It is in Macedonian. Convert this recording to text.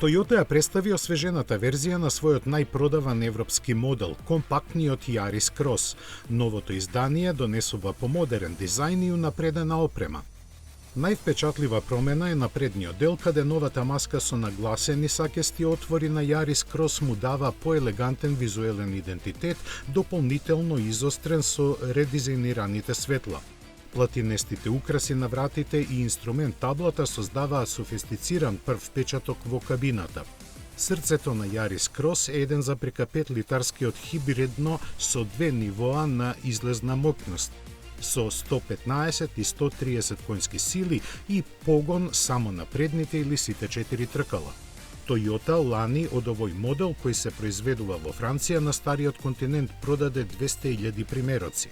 Toyota ја представи освежената верзија на својот најпродаван европски модел, компактниот Yaris Cross. Новото издание донесува помодерен дизајн и унапредена опрема. Највпечатлива промена е на предниот дел, каде новата маска со нагласени сакести отвори на Yaris Cross му дава поелегантен визуелен идентитет, дополнително изострен со редизајнираните светла. Платинестите украси на вратите и инструмент таблата создаваат софистициран прв впечаток во кабината. Срцето на Yaris Cross е 1,5 литарскиот хибридно со две нивоа на излезна моќност, со 115 и 130 конски сили и погон само на предните или сите 4 тркала. Toyota лани од овој модел кој се произведува во Франција на стариот континент продаде 200.000 примероци.